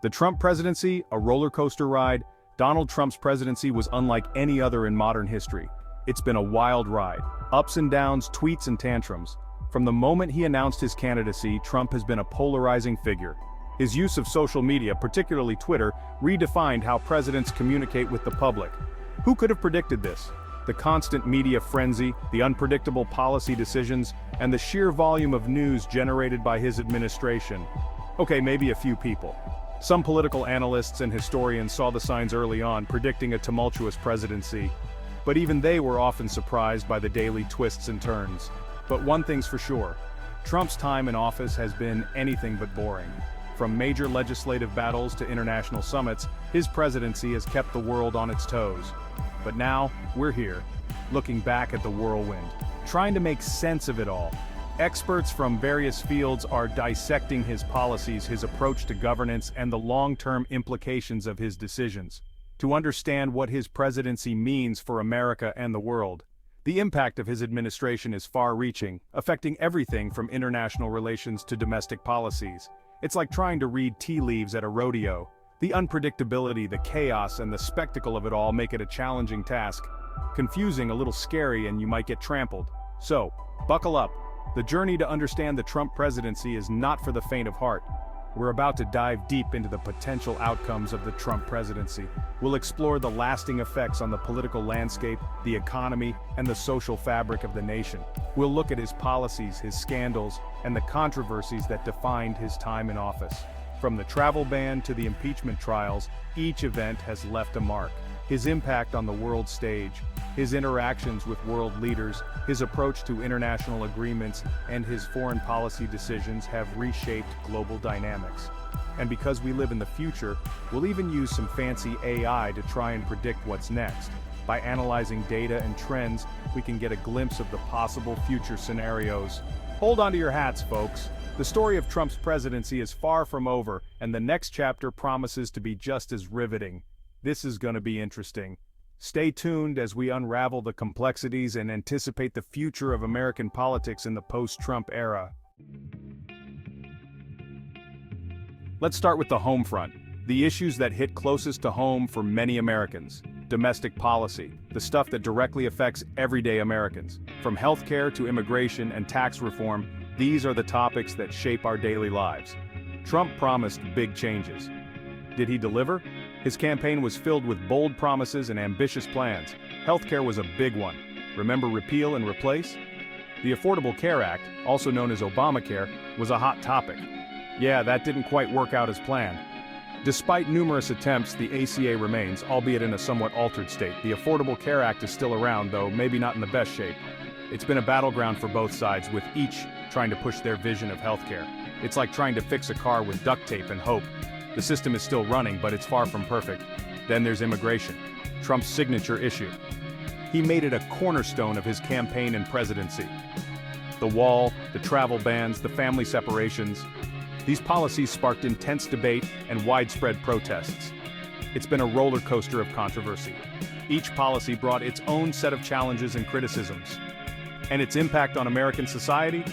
The Trump presidency, a roller coaster ride. Donald Trump's presidency was unlike any other in modern history. It's been a wild ride. Ups and downs, tweets and tantrums. From the moment he announced his candidacy, Trump has been a polarizing figure. His use of social media, particularly Twitter, redefined how presidents communicate with the public. Who could have predicted this? The constant media frenzy, the unpredictable policy decisions, and the sheer volume of news generated by his administration. Okay, maybe a few people. Some political analysts and historians saw the signs early on, predicting a tumultuous presidency. But even they were often surprised by the daily twists and turns. But one thing's for sure, Trump's time in office has been anything but boring. From major legislative battles to international summits, his presidency has kept the world on its toes. But now, we're here, looking back at the whirlwind, trying to make sense of it all. Experts from various fields are dissecting his policies, his approach to governance, and the long-term implications of his decisions. To understand what his presidency means for America and the world, the impact of his administration is far-reaching, affecting everything from international relations to domestic policies. It's like trying to read tea leaves at a rodeo. The unpredictability, the chaos, and the spectacle of it all make it a challenging task. Confusing, a little scary, and you might get trampled. So, buckle up. The journey to understand the Trump presidency is not for the faint of heart. We're about to dive deep into the potential outcomes of the Trump presidency. We'll explore the lasting effects on the political landscape, the economy, and the social fabric of the nation. We'll look at his policies, his scandals, and the controversies that defined his time in office. From the travel ban to the impeachment trials, each event has left a mark. His impact on the world stage, his interactions with world leaders, his approach to international agreements, and his foreign policy decisions have reshaped global dynamics. And because we live in the future, we'll even use some fancy AI to try and predict what's next. By analyzing data and trends, we can get a glimpse of the possible future scenarios. Hold on to your hats, folks. The story of Trump's presidency is far from over, and the next chapter promises to be just as riveting. This is going to be interesting. Stay tuned as we unravel the complexities and anticipate the future of American politics in the post-Trump era. Let's start with the home front, the issues that hit closest to home for many Americans. Domestic policy, the stuff that directly affects everyday Americans. From healthcare to immigration and tax reform, these are the topics that shape our daily lives. Trump promised big changes. Did he deliver? His campaign was filled with bold promises and ambitious plans. Healthcare was a big one. Remember repeal and replace? The Affordable Care Act, also known as Obamacare, was a hot topic. Yeah, that didn't quite work out as planned. Despite numerous attempts, the ACA remains, albeit in a somewhat altered state. The Affordable Care Act is still around, though maybe not in the best shape. It's been a battleground for both sides, with each trying to push their vision of healthcare. It's like trying to fix a car with duct tape and hope. The system is still running, but it's far from perfect. Then there's immigration, Trump's signature issue. He made it a cornerstone of his campaign and presidency. The wall, the travel bans, the family separations. These policies sparked intense debate and widespread protests. It's been a roller coaster of controversy. Each policy brought its own set of challenges and criticisms. And its impact on American society?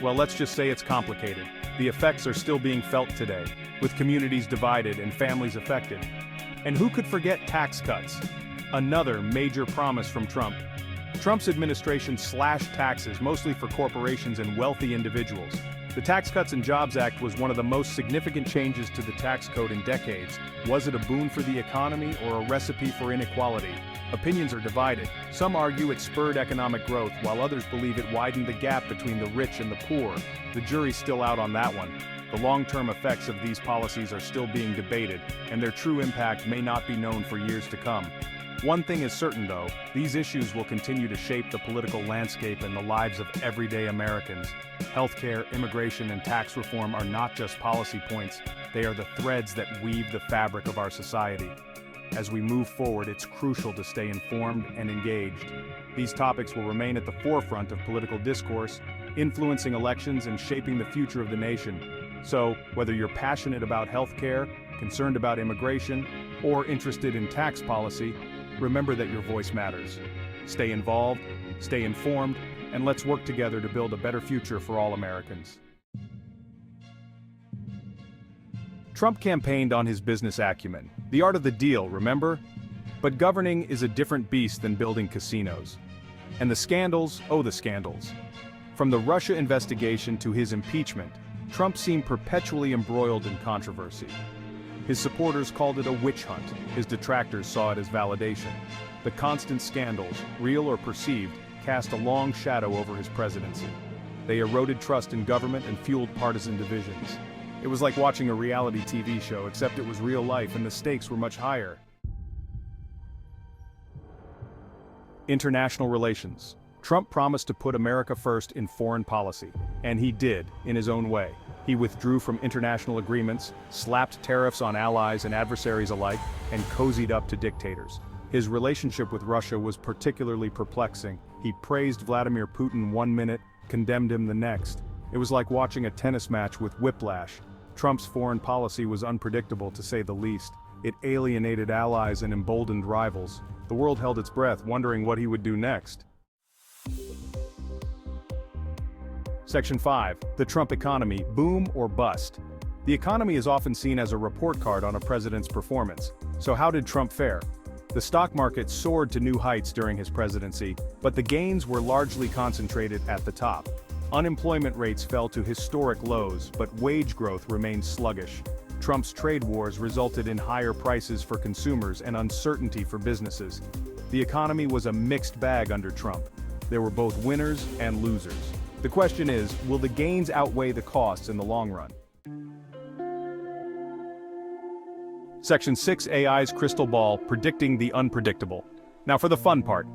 Well, let's just say it's complicated. The effects are still being felt today, with communities divided and families affected. And who could forget tax cuts? Another major promise from Trump. Trump's administration slashed taxes, mostly for corporations and wealthy individuals. The Tax Cuts and Jobs Act was one of the most significant changes to the tax code in decades. Was it a boon for the economy or a recipe for inequality? Opinions are divided. Some argue it spurred economic growth, while others believe it widened the gap between the rich and the poor. The jury's still out on that one. The long-term effects of these policies are still being debated, and their true impact may not be known for years to come. One thing is certain, though, these issues will continue to shape the political landscape and the lives of everyday Americans. Healthcare, immigration, and tax reform are not just policy points, they are the threads that weave the fabric of our society. As we move forward, it's crucial to stay informed and engaged. These topics will remain at the forefront of political discourse, influencing elections and shaping the future of the nation. So, whether you're passionate about healthcare, concerned about immigration, or interested in tax policy, remember that your voice matters. Stay involved, stay informed, and let's work together to build a better future for all Americans. Trump campaigned on his business acumen, the art of the deal, remember? But governing is a different beast than building casinos. And the scandals, oh the scandals. From the Russia investigation to his impeachment, Trump seemed perpetually embroiled in controversy. His supporters called it a witch hunt, his detractors saw it as validation. The constant scandals, real or perceived, cast a long shadow over his presidency. They eroded trust in government and fueled partisan divisions. It was like watching a reality TV show, except it was real life and the stakes were much higher. International relations. Trump promised to put America first in foreign policy, and he did, in his own way. He withdrew from international agreements, slapped tariffs on allies and adversaries alike, and cozied up to dictators. His relationship with Russia was particularly perplexing. He praised Vladimir Putin one minute, condemned him the next. It was like watching a tennis match with whiplash. Trump's foreign policy was unpredictable, to say the least. It alienated allies and emboldened rivals. The world held its breath, wondering what he would do next. Section 5. The Trump economy, boom or bust. The economy is often seen as a report card on a president's performance. So how did Trump fare? The stock market soared to new heights during his presidency, but the gains were largely concentrated at the top. Unemployment rates fell to historic lows, but wage growth remained sluggish. Trump's trade wars resulted in higher prices for consumers and uncertainty for businesses. The economy was a mixed bag under Trump. There were both winners and losers. The question is, will the gains outweigh the costs in the long run? Section 6. AI's crystal ball, predicting the unpredictable. Now for the fun part.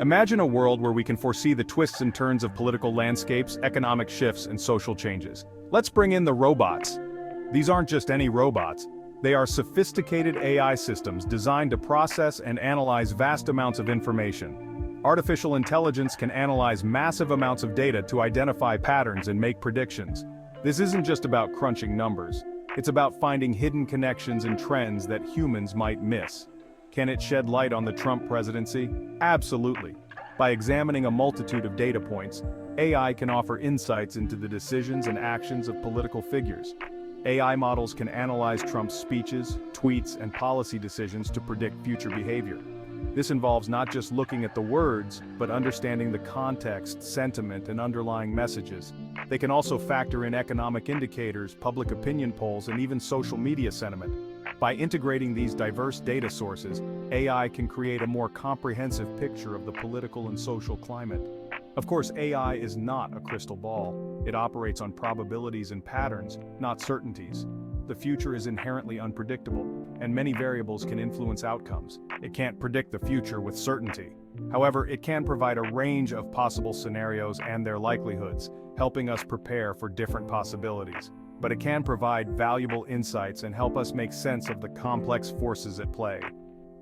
Imagine a world where we can foresee the twists and turns of political landscapes, economic shifts, and social changes. Let's bring in the robots. These aren't just any robots. They are sophisticated AI systems designed to process and analyze vast amounts of information. Artificial intelligence can analyze massive amounts of data to identify patterns and make predictions. This isn't just about crunching numbers. It's about finding hidden connections and trends that humans might miss. Can it shed light on the Trump presidency? Absolutely. By examining a multitude of data points, AI can offer insights into the decisions and actions of political figures. AI models can analyze Trump's speeches, tweets, and policy decisions to predict future behavior. This involves not just looking at the words, but understanding the context, sentiment, and underlying messages. They can also factor in economic indicators, public opinion polls, and even social media sentiment. By integrating these diverse data sources, AI can create a more comprehensive picture of the political and social climate. Of course, AI is not a crystal ball. It operates on probabilities and patterns, not certainties. The future is inherently unpredictable, and many variables can influence outcomes. It can't predict the future with certainty. However, it can provide a range of possible scenarios and their likelihoods, helping us prepare for different possibilities. But it can provide valuable insights and help us make sense of the complex forces at play.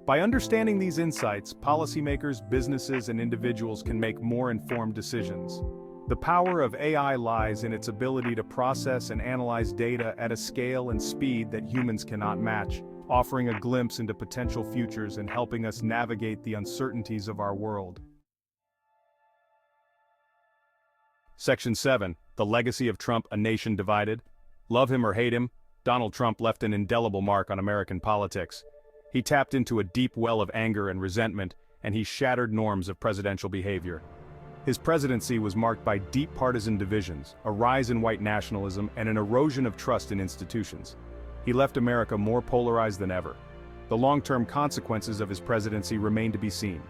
By understanding these insights, policymakers, businesses, and individuals can make more informed decisions. The power of AI lies in its ability to process and analyze data at a scale and speed that humans cannot match, offering a glimpse into potential futures and helping us navigate the uncertainties of our world. Section 7. The legacy of Trump, a nation divided. Love him or hate him, Donald Trump left an indelible mark on American politics. He tapped into a deep well of anger and resentment, and he shattered norms of presidential behavior. His presidency was marked by deep partisan divisions, a rise in white nationalism, and an erosion of trust in institutions. He left America more polarized than ever. The long-term consequences of his presidency remain to be seen.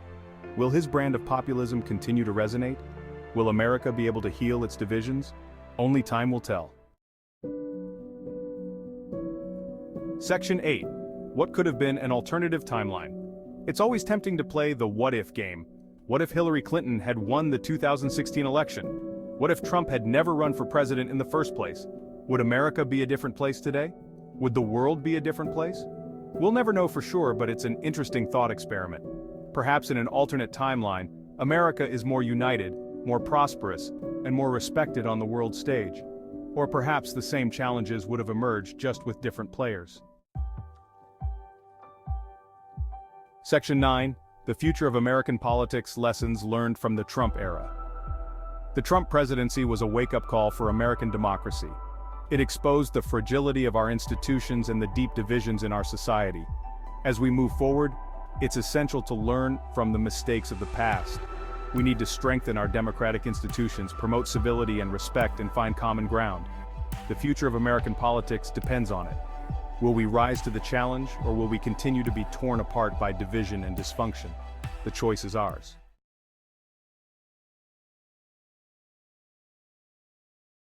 Will his brand of populism continue to resonate? Will America be able to heal its divisions? Only time will tell. Section 8. What could have been an alternative timeline? It's always tempting to play the what-if game. What if Hillary Clinton had won the 2016 election? What if Trump had never run for president in the first place? Would America be a different place today? Would the world be a different place? We'll never know for sure, but it's an interesting thought experiment. Perhaps in an alternate timeline, America is more united, more prosperous, and more respected on the world stage. Or perhaps the same challenges would have emerged just with different players. Section 9. The future of American politics, lessons learned from the Trump era. The Trump presidency was a wake-up call for American democracy. It exposed the fragility of our institutions and the deep divisions in our society. As we move forward, it's essential to learn from the mistakes of the past. We need to strengthen our democratic institutions, promote civility and respect, and find common ground. The future of American politics depends on it. Will we rise to the challenge, or will we continue to be torn apart by division and dysfunction? The choice is ours.